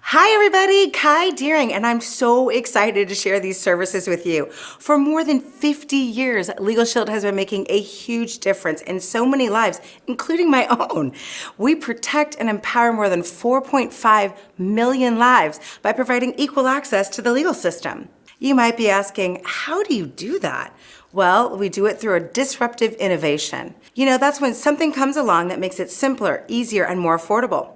Hi everybody, Kai Deering, and I'm so excited to share these services with you. For more than 50 years, Legal Shield has been making a huge difference in so many lives, including my own. We protect and empower more than 4.5 million lives by providing equal access to the legal system. You might be asking, how do you do that? Well, we do it through a disruptive innovation. That's when something comes along that makes it simpler, easier, and more affordable.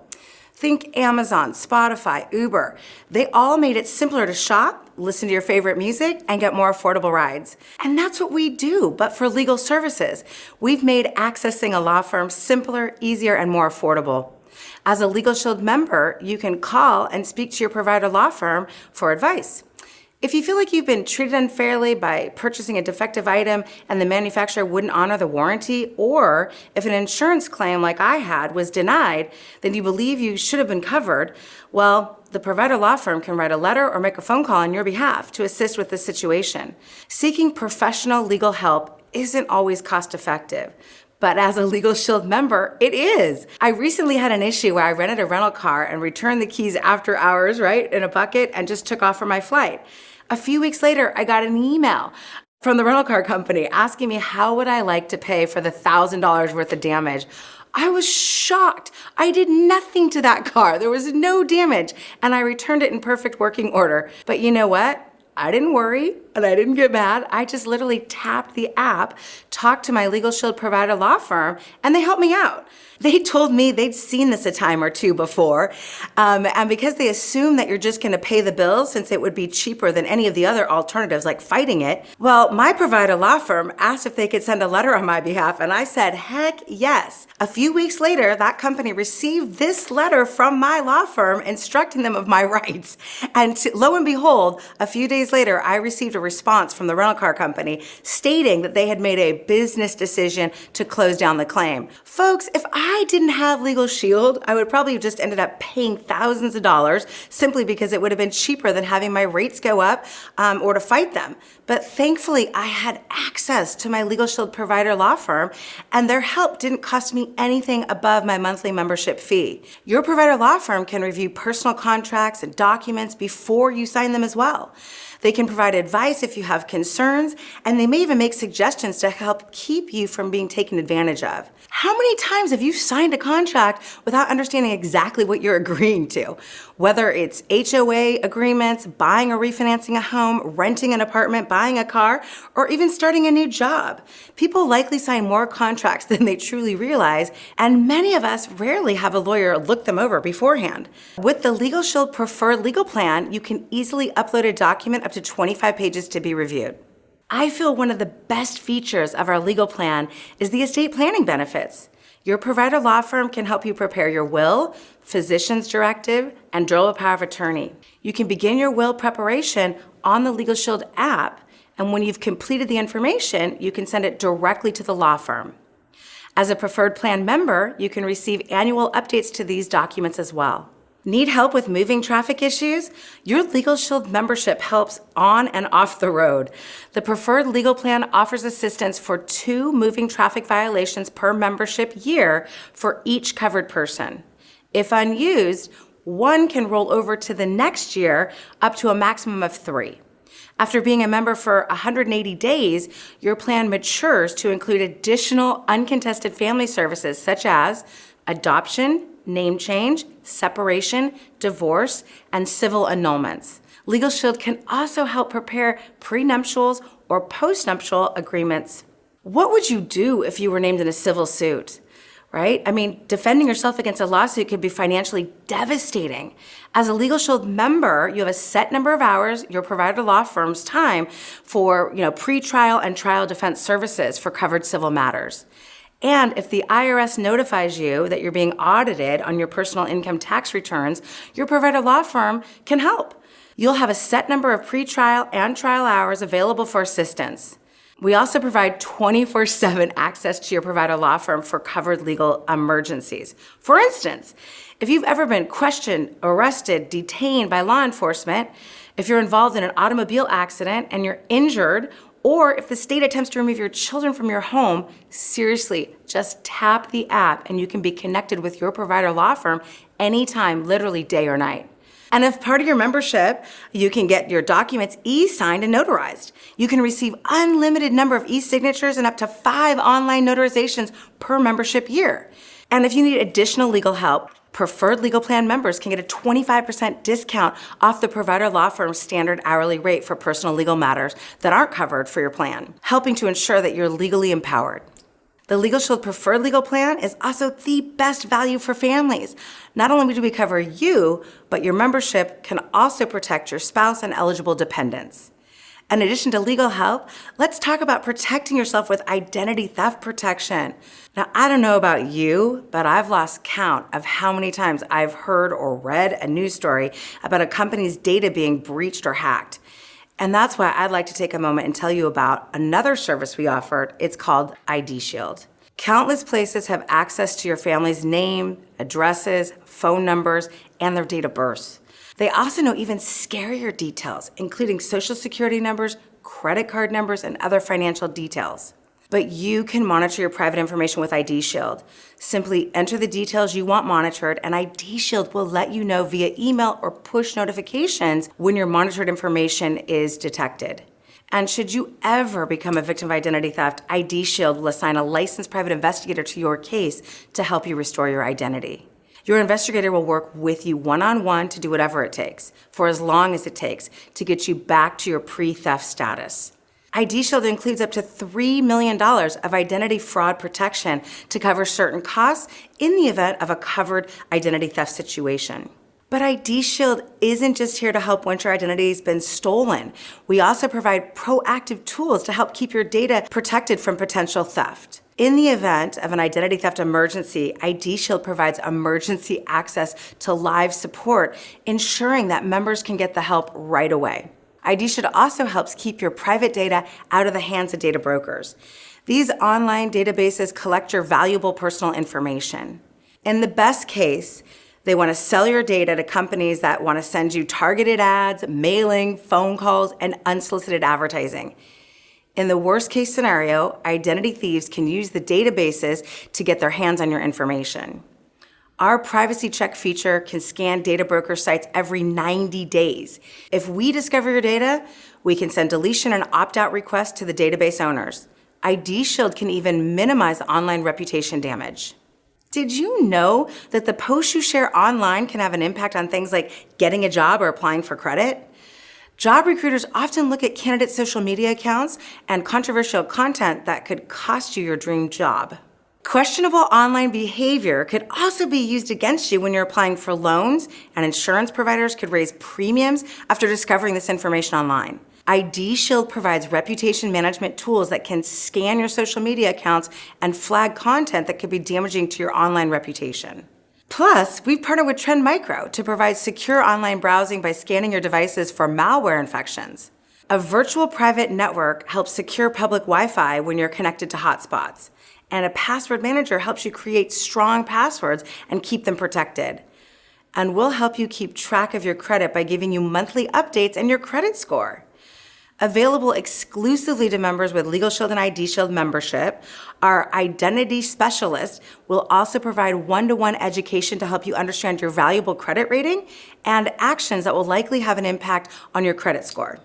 Think Amazon, Spotify, Uber. They all made it simpler to shop, listen to your favorite music, and get more affordable rides. And that's what we do, but for legal services. We've made accessing a law firm simpler, easier, and more affordable. As a Legal Shield member, you can call and speak to your provider law firm for advice. If you feel like you've been treated unfairly by purchasing a defective item and the manufacturer wouldn't honor the warranty, or if an insurance claim like I had was denied, then you believe you should have been covered, well, the provider law firm can write a letter or make a phone call on your behalf to assist with this situation. Seeking professional legal help isn't always cost effective. But as a Legal Shield member, it is. I recently had an issue where I rented a rental car and returned the keys after hours, right, in a bucket, and just took off for my flight. A few weeks later, I got an email from the rental car company asking me how would I like to pay for the $1,000 worth of damage. I was shocked. I did nothing to that car. There was no damage, and I returned it in perfect working order. But you know what? I didn't worry and I didn't get mad. I just literally tapped the app, talked to my Legal Shield provider law firm, and they helped me out. They told me they'd seen this a time or two before, and because they assume that you're just gonna pay the bill since it would be cheaper than any of the other alternatives like fighting it, well, my provider law firm asked if they could send a letter on my behalf, and I said, heck yes. A few weeks later, that company received this letter from my law firm instructing them of my rights. And lo and behold, a few days later, I received a response from the rental car company stating that they had made a business decision to close down the claim. Folks, if I didn't have Legal Shield, I would probably have just ended up paying thousands of dollars simply because it would have been cheaper than having my rates go up or to fight them. But thankfully, I had access to my Legal Shield provider law firm, and their help didn't cost me anything above my monthly membership fee. Your provider law firm can review personal contracts and documents before you sign them as well. They can provide advice if you have concerns, and they may even make suggestions to help keep you from being taken advantage of. How many times have you signed a contract without understanding exactly what you're agreeing to? Whether it's HOA agreements, buying or refinancing a home, renting an apartment, buying a car, or even starting a new job. People likely sign more contracts than they truly realize, and many of us rarely have a lawyer look them over beforehand. With the Legal Shield Preferred Legal Plan, you can easily upload a document up to 25 pages to be reviewed. I feel one of the best features of our legal plan is the estate planning benefits. Your provider law firm can help you prepare your will, physician's directive, and draw a power of attorney. You can begin your will preparation on the Legal Shield app, and when you've completed the information, you can send it directly to the law firm. As a preferred plan member, you can receive annual updates to these documents as well. Need help with moving traffic issues? Your Legal Shield membership helps on and off the road. The Preferred Legal Plan offers assistance for 2 moving traffic violations per membership year for each covered person. If unused, 1 can roll over to the next year up to a maximum of 3. After being a member for 180 days, your plan matures to include additional uncontested family services such as adoption, name change, separation, divorce, and civil annulments. Legal Shield can also help prepare prenuptials or postnuptial agreements. What would you do if you were named in a civil suit? Right? I mean, defending yourself against a lawsuit could be financially devastating. As a Legal Shield member, you have a set number of hours, your provider law firm's time for, pre-trial and trial defense services for covered civil matters. And if the IRS notifies you that you're being audited on your personal income tax returns, your provider law firm can help. You'll have a set number of pre-trial and trial hours available for assistance. We also provide 24/7 access to your provider law firm for covered legal emergencies. For instance, if you've ever been questioned, arrested, detained by law enforcement, if you're involved in an automobile accident and you're injured, or if the state attempts to remove your children from your home, seriously, just tap the app and you can be connected with your provider law firm anytime, literally day or night. And if part of your membership, you can get your documents e-signed and notarized. You can receive unlimited number of e-signatures and up to 5 online notarizations per membership year. And if you need additional legal help, preferred legal plan members can get a 25% discount off the provider law firm's standard hourly rate for personal legal matters that aren't covered for your plan, helping to ensure that you're legally empowered. The Legal Shield Preferred Legal Plan is also the best value for families. Not only do we cover you, but your membership can also protect your spouse and eligible dependents. In addition to legal help, let's talk about protecting yourself with identity theft protection. Now, I don't know about you, but I've lost count of how many times I've heard or read a news story about a company's data being breached or hacked. And that's why I'd like to take a moment and tell you about another service we offer. It's called ID Shield. Countless places have access to your family's name, addresses, phone numbers, and their date of birth. They also know even scarier details, including social security numbers, credit card numbers, and other financial details. But you can monitor your private information with ID Shield. Simply enter the details you want monitored, and ID Shield will let you know via email or push notifications when your monitored information is detected. And should you ever become a victim of identity theft, ID Shield will assign a licensed private investigator to your case to help you restore your identity. Your investigator will work with you one-on-one to do whatever it takes, for as long as it takes, to get you back to your pre-theft status. ID Shield includes up to $3 million of identity fraud protection to cover certain costs in the event of a covered identity theft situation. But ID Shield isn't just here to help once your identity's been stolen. We also provide proactive tools to help keep your data protected from potential theft. In the event of an identity theft emergency, ID Shield provides emergency access to live support, ensuring that members can get the help right away. ID Shield also helps keep your private data out of the hands of data brokers. These online databases collect your valuable personal information. In the best case, they want to sell your data to companies that want to send you targeted ads, mailing, phone calls, and unsolicited advertising. In the worst case scenario, identity thieves can use the databases to get their hands on your information. Our privacy check feature can scan data broker sites every 90 days. If we discover your data, we can send deletion and opt-out requests to the database owners. ID Shield can even minimize online reputation damage. Did you know that the posts you share online can have an impact on things like getting a job or applying for credit? Job recruiters often look at candidates' social media accounts and controversial content that could cost you your dream job. Questionable online behavior could also be used against you when you're applying for loans, and insurance providers could raise premiums after discovering this information online. ID Shield provides reputation management tools that can scan your social media accounts and flag content that could be damaging to your online reputation. Plus, we've partnered with Trend Micro to provide secure online browsing by scanning your devices for malware infections. A virtual private network helps secure public Wi-Fi when you're connected to hotspots. And a password manager helps you create strong passwords and keep them protected. And we'll help you keep track of your credit by giving you monthly updates and your credit score. Available exclusively to members with Legal Shield and ID Shield membership, our identity specialist will also provide one-to-one education to help you understand your valuable credit rating and actions that will likely have an impact on your credit score.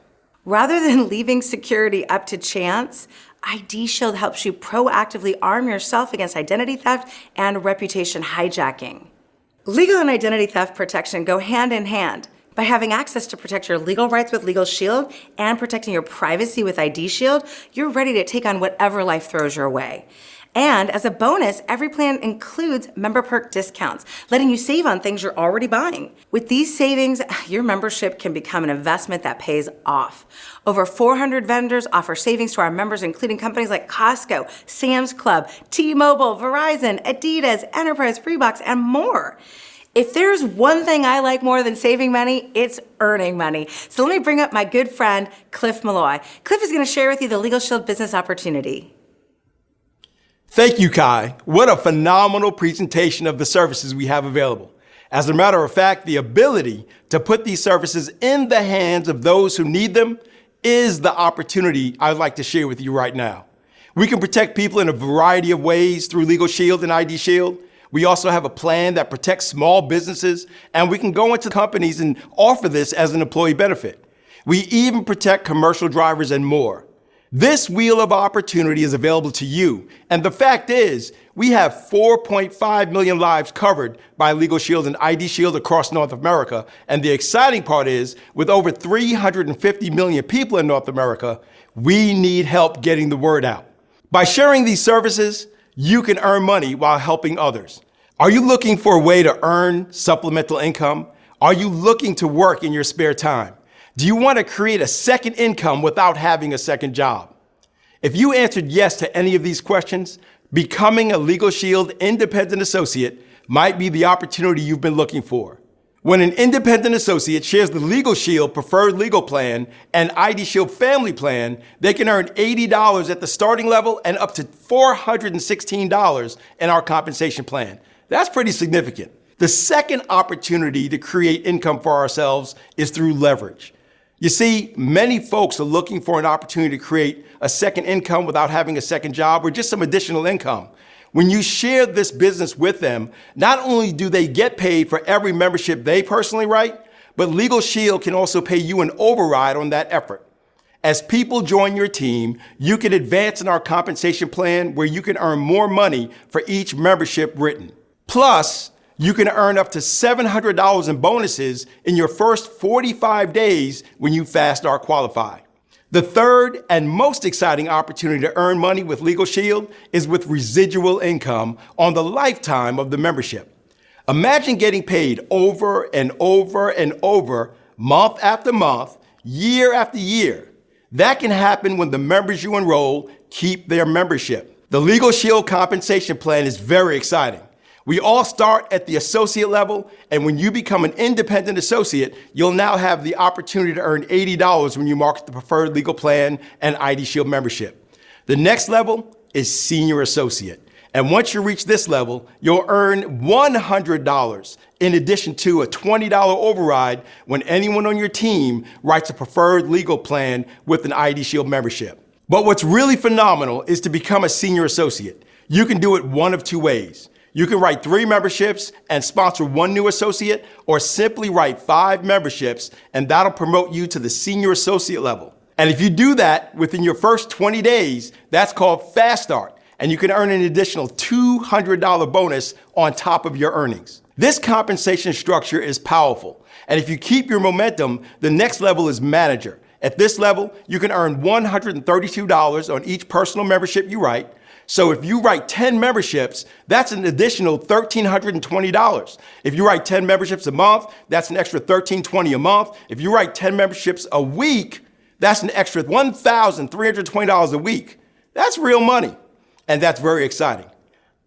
Rather than leaving security up to chance, ID Shield helps you proactively arm yourself against identity theft and reputation hijacking. Legal and identity theft protection go hand in hand. By having access to protect your legal rights with Legal Shield and protecting your privacy with ID Shield, you're ready to take on whatever life throws your way. And as a bonus, every plan includes member perk discounts, letting you save on things you're already buying. With these savings, your membership can become an investment that pays off. Over 400 vendors offer savings to our members, including companies like Costco, Sam's Club, T-Mobile, Verizon, Adidas, Enterprise, Freebox, and more. If there's one thing I like more than saving money, it's earning money. So let me bring up my good friend, Cliff Malloy. Cliff is going to share with you the Legal Shield business opportunity. Thank you, Kai. What a phenomenal presentation of the services we have available. As a matter of fact, the ability to put these services in the hands of those who need them is the opportunity I'd like to share with you right now. We can protect people in a variety of ways through Legal Shield and ID Shield. We also have a plan that protects small businesses, and we can go into companies and offer this as an employee benefit. We even protect commercial drivers and more. This wheel of opportunity is available to you, and the fact is, we have 4.5 million lives covered by Legal Shield and ID Shield across North America, and the exciting part is, with over 350 million people in North America, we need help getting the word out. By sharing these services, you can earn money while helping others. Are you looking for a way to earn supplemental income? Are you looking to work in your spare time? Do you want to create a second income without having a second job? If you answered yes to any of these questions, becoming a Legal Shield independent associate might be the opportunity you've been looking for. When an independent associate shares the Legal Shield Preferred Legal Plan and ID Shield Family Plan, they can earn $80 at the starting level and up to $416 in our compensation plan. That's pretty significant. The second opportunity to create income for ourselves is through leverage. You see, many folks are looking for an opportunity to create a second income without having a second job or just some additional income. When you share this business with them, not only do they get paid for every membership they personally write, but Legal Shield can also pay you an override on that effort. As people join your team, you can advance in our compensation plan where you can earn more money for each membership written. Plus, you can earn up to $700 in bonuses in your first 45 days when you fast start qualify. The third and most exciting opportunity to earn money with Legal Shield is with residual income on the lifetime of the membership. Imagine getting paid over and over and over, month after month, year after year. That can happen when the members you enroll keep their membership. The Legal Shield compensation plan is very exciting. We all start at the associate level, and when you become an independent associate, you'll now have the opportunity to earn $80 when you market the Preferred Legal Plan and ID Shield membership. The next level is senior associate. And once you reach this level, you'll earn $100 in addition to a $20 override when anyone on your team writes a Preferred Legal Plan with an ID Shield membership. But what's really phenomenal is to become a senior associate. You can do it one of two ways. You can write 3 memberships and sponsor 1 new associate, or simply write 5 memberships, and that'll promote you to the senior associate level. And if you do that within your first 20 days, that's called Fast Start, and you can earn an additional $200 bonus on top of your earnings. This compensation structure is powerful, and if you keep your momentum, the next level is Manager. At this level, you can earn $132 on each personal membership you write. So if you write 10 memberships, that's an additional $1,320. If you write 10 memberships a month, that's an extra $1,320 a month. If you write 10 memberships a week, that's an extra $1,320 a week. That's real money, and that's very exciting.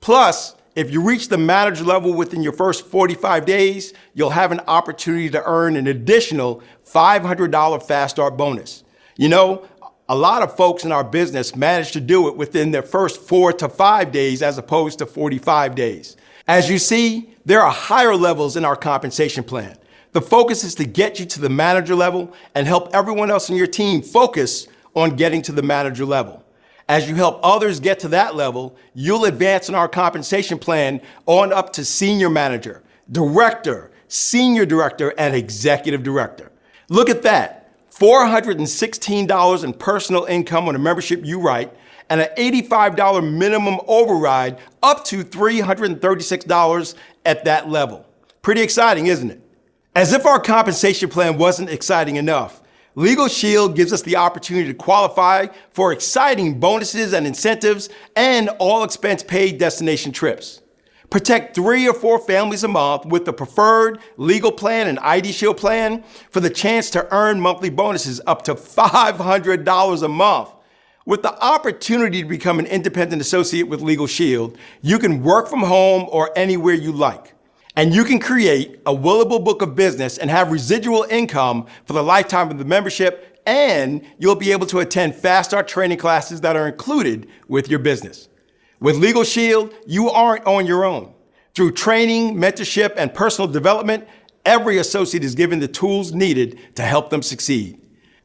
Plus, if you reach the manager level within your first 45 days, you'll have an opportunity to earn an additional $500 Fast Start bonus. You know, a lot of folks in our business manage to do it within their first 4 to 5 days as opposed to 45 days. As you see, there are higher levels in our compensation plan. The focus is to get you to the manager level and help everyone else in your team focus on getting to the manager level. As you help others get to that level, you'll advance in our compensation plan on up to senior manager, director, senior director, and executive director. Look at that. $416 in personal income on a membership you write, and an $85 minimum override up to $336 at that level. Pretty exciting, isn't it? As if our compensation plan wasn't exciting enough, Legal Shield gives us the opportunity to qualify for exciting bonuses and incentives and all expense paid destination trips. Protect 3 or 4 families a month with the Preferred Legal Plan and ID Shield plan for the chance to earn monthly bonuses up to $500 a month. With the opportunity to become an independent associate with Legal Shield, you can work from home or anywhere you like. And you can create a willable book of business and have residual income for the lifetime of the membership, and you'll be able to attend Fast Start training classes that are included with your business. With Legal Shield, you aren't on your own. Through training, mentorship, and personal development, every associate is given the tools needed to help them succeed.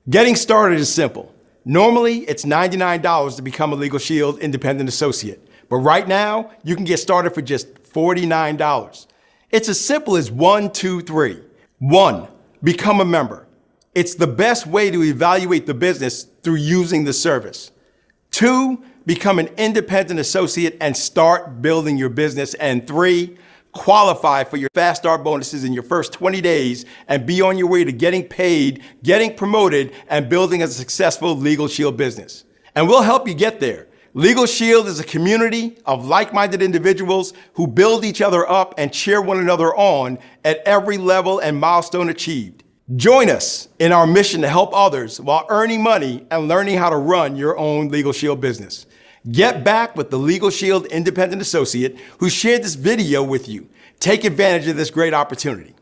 Getting started is simple. Normally, it's $99 to become a Legal Shield independent associate, but right now, you can get started for just $49. It's as simple as 1, 2, 3. 1, become a member. It's the best way to evaluate the business through using the service. 2, become an independent associate and start building your business. And 3, qualify for your Fast Start bonuses in your first 20 days and be on your way to getting paid, getting promoted, and building a successful Legal Shield business. And we'll help you get there. Legal Shield is a community of like-minded individuals who build each other up and cheer one another on at every level and milestone achieved. Join us in our mission to help others while earning money and learning how to run your own Legal Shield business. Get back with the Legal Shield independent associate who shared this video with you. Take advantage of this great opportunity.